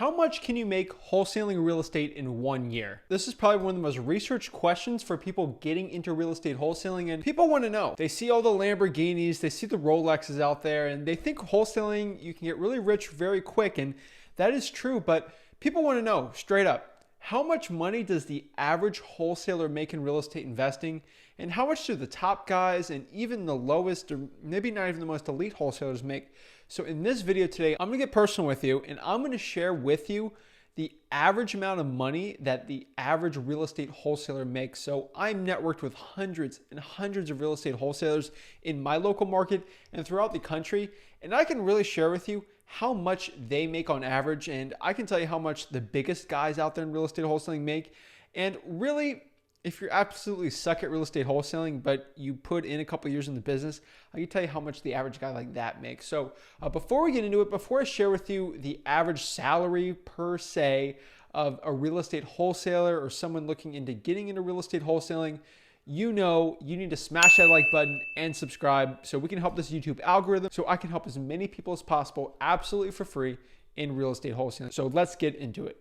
How much can you make wholesaling real estate in 1 year? This is probably one of the most researched questions for people getting into real estate wholesaling, and people want to know. They see all the Lamborghinis, they see the Rolexes out there, and they think wholesaling, you can get really rich very quick, and that is true, but people want to know straight up, how much money does the average wholesaler make in real estate investing? And how much do the top guys and even the lowest, or maybe not even the most elite wholesalers make? So in this video today, I'm gonna get personal with you and I'm gonna share with you the average amount of money that the average real estate wholesaler makes. So I'm networked with hundreds and hundreds of real estate wholesalers in my local market and throughout the country. And I can really share with you how much they make on average. And I can tell you how much the biggest guys out there in real estate wholesaling make. And really, if you're absolutely suck at real estate wholesaling, but you put in a couple years in the business, I can tell you how much the average guy like that makes. So before we get into it, before I share with you the average salary per se of a real estate wholesaler or someone looking into getting into real estate wholesaling, you know you need to smash that like button and subscribe so we can help this YouTube algorithm, so I can help as many people as possible absolutely for free in real estate wholesaling. So let's get into it.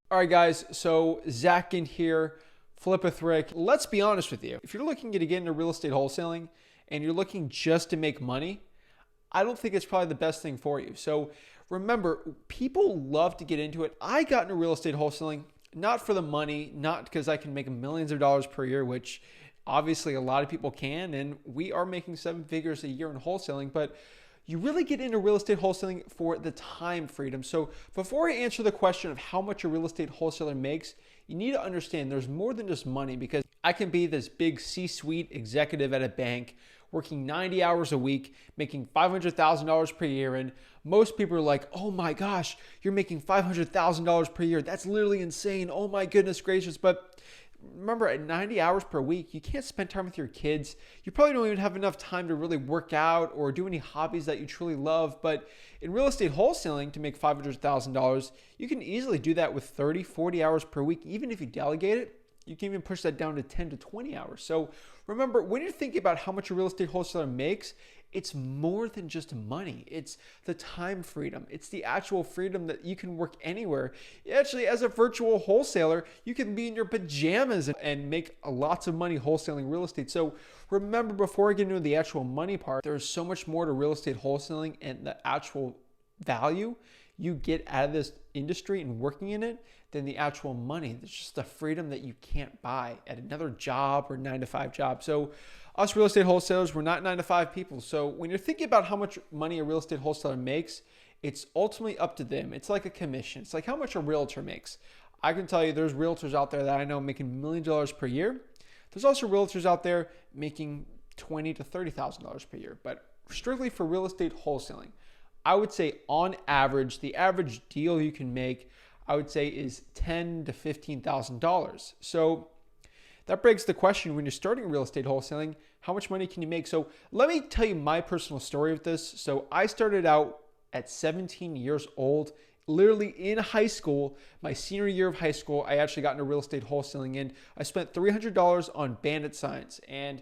All right, guys, so Zach Ginn here, Flip with Rick. Let's be honest with you. If you're looking to get into real estate wholesaling and you're looking just to make money, I don't think it's probably the best thing for you. So remember, people love to get into it. I got into real estate wholesaling, not for the money, not because I can make millions of dollars per year, which obviously a lot of people can, and we are making 7 figures a year in wholesaling, but you really get into real estate wholesaling for the time freedom. So before I answer the question of how much a real estate wholesaler makes, you need to understand there's more than just money, because I can be this big C-suite executive at a bank working 90 hours a week, making $500,000 per year. And most people are like, oh my gosh, you're making $500,000 per year. That's literally insane. Oh my goodness gracious. But remember, at 90 hours per week, you can't spend time with your kids. You probably don't even have enough time to really work out or do any hobbies that you truly love. But in real estate wholesaling, to make $500,000, you can easily do that with 30, 40 hours per week. Even if you delegate it, you can even push that down to 10 to 20 hours. So remember, when you're thinking about how much a real estate wholesaler makes, it's more than just money. It's the time freedom. It's the actual freedom that you can work anywhere. Actually, as a virtual wholesaler, you can be in your pajamas and make lots of money wholesaling real estate. So remember, before I get into the actual money part, there's so much more to real estate wholesaling and the actual value you get out of this industry and working in it than the actual money. There's just the freedom that you can't buy at another job or 9-to-5 job. So us real estate wholesalers, we're not 9-to-5 people. So when you're thinking about how much money a real estate wholesaler makes, it's ultimately up to them. It's like a commission. It's like how much a realtor makes. I can tell you there's realtors out there that I know making $1 million per year. There's also realtors out there making $20,000 to $30,000 per year. But strictly for real estate wholesaling, I would say on average, the average deal you can make, I would say, is $10,000 to $15,000. So that begs the question, when you're starting real estate wholesaling, how much money can you make? So let me tell you my personal story with this. So I started out at 17 years old, literally in high school. My senior year of high school, I actually got into real estate wholesaling, and I spent $300 on bandit signs. And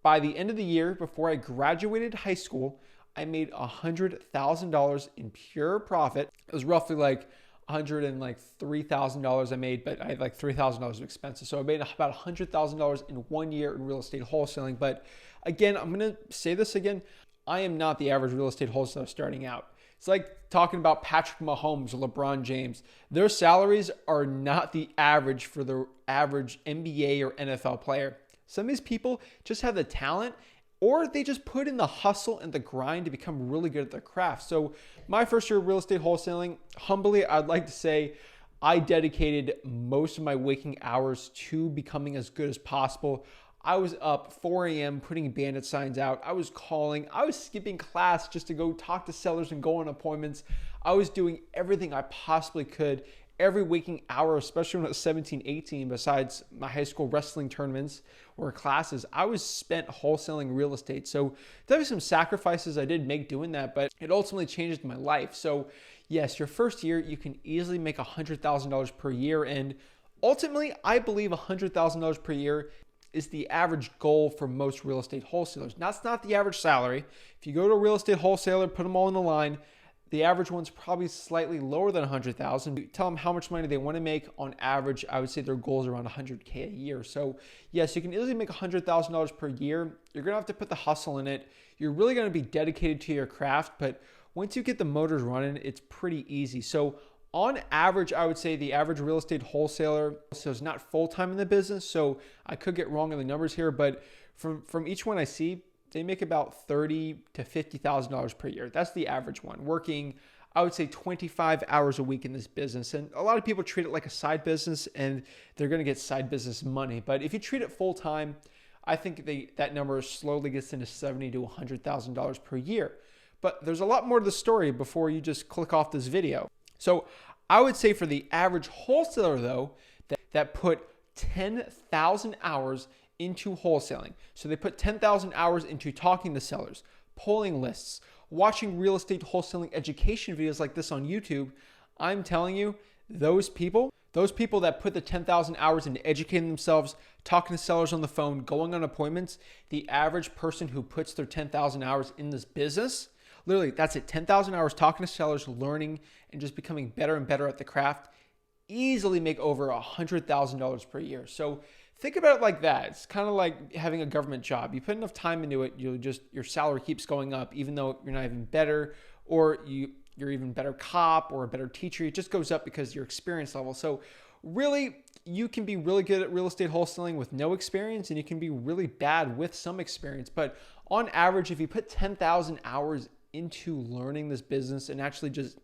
by the end of the year, before I graduated high school, I made $100,000 in pure profit. It was roughly like $103,000 I made, but I had like $3,000 of expenses. So I made about $100,000 in 1 year in real estate wholesaling. But again, I'm going to say this again. I am not the average real estate wholesaler starting out. It's like talking about Patrick Mahomes or LeBron James. Their salaries are not the average for the average NBA or NFL player. Some of these people just have the talent, or they just put in the hustle and the grind to become really good at their craft. So my first year of real estate wholesaling, humbly, I'd like to say I dedicated most of my waking hours to becoming as good as possible. I was up 4 a.m. putting bandit signs out. I was calling. I was skipping class just to go talk to sellers and go on appointments. I was doing everything I possibly could every waking hour, especially when I was 17, 18, besides my high school wrestling tournaments or classes. I was spent wholesaling real estate. So there were some sacrifices I did make doing that, but it ultimately changed my life. So yes, your first year, you can easily make $100,000 per year. And ultimately, I believe $100,000 per year is the average goal for most real estate wholesalers. That's not the average salary. If you go to a real estate wholesaler, put them all in the line, the average one's probably slightly lower than 100,000. Tell them how much money they want to make on average. I would say their goal is around 100K a year. So yes, you can easily make $100,000 per year. You're going to have to put the hustle in it. You're really going to be dedicated to your craft, but once you get the motors running, it's pretty easy. So on average, I would say the average real estate wholesaler is not full-time in the business. So I could get wrong on the numbers here, but from each one I see, they make about $30,000 to $50,000 per year. That's the average one, working, I would say 25 hours a week in this business. And a lot of people treat it like a side business and they're going to get side business money. But if you treat it full time, I think that number slowly gets into $70,000 to $100,000 per year. But there's a lot more to the story before you just click off this video. So I would say for the average wholesaler though, that put 10,000 hours into wholesaling. So they put 10,000 hours into talking to sellers, polling lists, watching real estate wholesaling education videos like this on YouTube. I'm telling you, those people that put the 10,000 hours into educating themselves, talking to sellers on the phone, going on appointments, the average person who puts their 10,000 hours in this business, literally that's it, 10,000 hours talking to sellers, learning, and just becoming better and better at the craft, easily make over $100,000 per year. So think about it like that. It's kind of like having a government job. You put enough time into it, your salary keeps going up, even though you're not even better, or you're even better cop or a better teacher. It just goes up because of your experience level. So really, you can be really good at real estate wholesaling with no experience, and you can be really bad with some experience. But on average, if you put 10,000 hours into learning this business and actually just,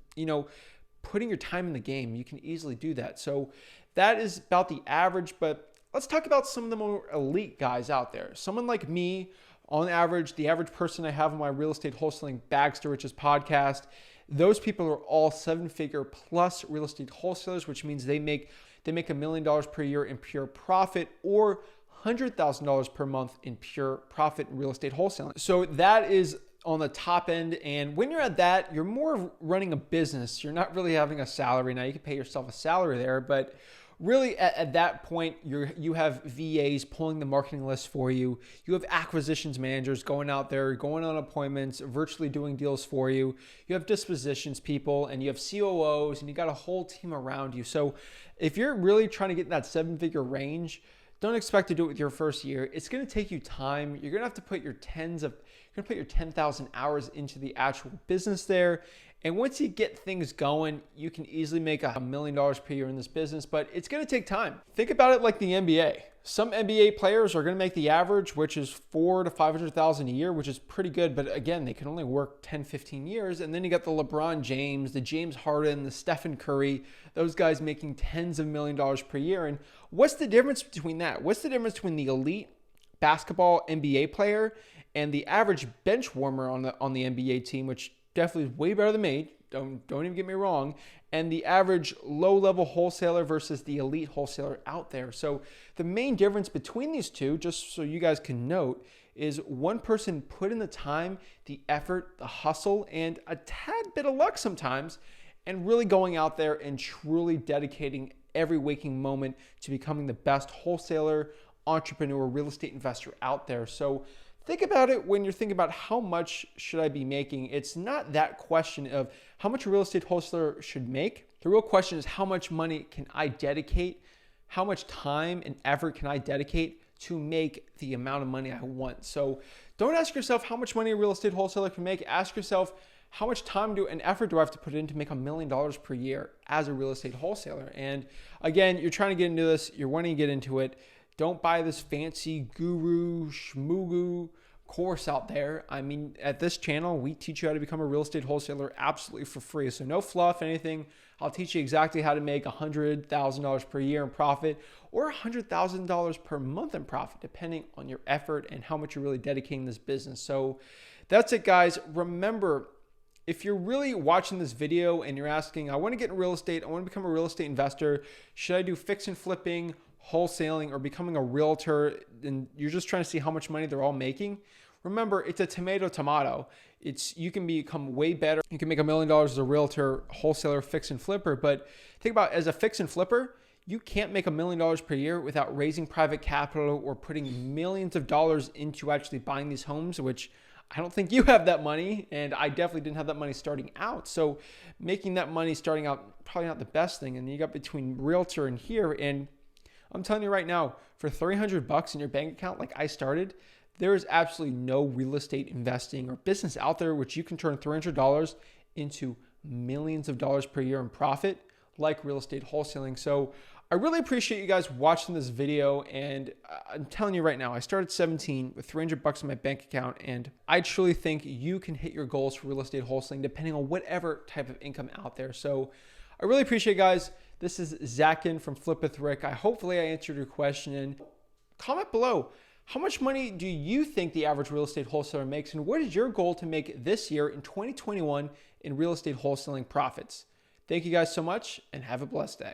putting your time in the game, you can easily do that. So that is about the average, but let's talk about some of the more elite guys out there. Someone like me, on average, the average person I have on my real estate wholesaling Bags to Riches podcast, those people are all 7-figure plus real estate wholesalers, which means they make $1 million per year in pure profit or $100,000 per month in pure profit in real estate wholesaling. So that is on the top end. And when you're at that, you're more running a business. You're not really having a salary. Now you can pay yourself a salary there, but really at that point, you have VAs pulling the marketing list for you. You have acquisitions managers going out there, going on appointments, virtually doing deals for you. You have dispositions people, and you have COOs, and you got a whole team around you. So if you're really trying to get in that 7-figure range, don't expect to do it with your first year. It's going to take you time. You're going to have to put your 10,000 hours into the actual business there. And once you get things going, you can easily make $1 million per year in this business, but it's going to take time. Think about it like the NBA. Some NBA players are going to make the average, which is $400,000 to $500,000 a year, which is pretty good. But again, they can only work 10, 15 years. And then you got the LeBron James, the James Harden, the Stephen Curry, those guys making tens of $1 million per year. And what's the difference between that? What's the difference between the elite basketball NBA player and the average bench warmer on the NBA team, which definitely is way better than me, don't even get me wrong, and the average low-level wholesaler versus the elite wholesaler out there? So the main difference between these two, just so you guys can note, is one person put in the time, the effort, the hustle, and a tad bit of luck sometimes, and really going out there and truly dedicating every waking moment to becoming the best wholesaler, entrepreneur, real estate investor out there. So think about it when you're thinking about how much should I be making. It's not that question of how much a real estate wholesaler should make. The real question is how much money can I dedicate? How much time and effort can I dedicate to make the amount of money I want? So don't ask yourself how much money a real estate wholesaler can make. Ask yourself, how much time and effort do I have to put in to make $1 million per year as a real estate wholesaler? And again, you're trying to get into this, you're wanting to get into it. Don't buy this fancy guru, schmoogu course out there. I mean, at this channel, we teach you how to become a real estate wholesaler absolutely for free. So no fluff, anything. I'll teach you exactly how to make $100,000 per year in profit or $100,000 per month in profit, depending on your effort and how much you're really dedicating this business. So that's it, guys. Remember, if you're really watching this video and you're asking, I want to get in real estate, I want to become a real estate investor, should I do fix and flipping, wholesaling, or becoming a realtor, and you're just trying to see how much money they're all making, remember, it's a tomato. You can become way better. You can make $1 million as a realtor, wholesaler, fix and flipper. But think about, as a fix and flipper, You can't make $1 million per year without raising private capital or putting millions of dollars into actually buying these homes, which I don't think you have that money, and I definitely didn't have that money starting out. So making that money starting out, probably not the best thing. And you got between realtor and here, and I'm telling you right now, for $300 in your bank account, like I started, there is absolutely no real estate investing or business out there which you can turn $300 into millions of dollars per year in profit, like real estate wholesaling. So I really appreciate you guys watching this video, and I'm telling you right now, I started 17 with $300 in my bank account, and I truly think you can hit your goals for real estate wholesaling depending on whatever type of income out there. So I really appreciate it, guys. This is Zach Ginn from Flip with Rick. Hopefully I answered your question, and comment below. How much money do you think the average real estate wholesaler makes, and what is your goal to make this year in 2021 in real estate wholesaling profits? Thank you guys so much, and have a blessed day.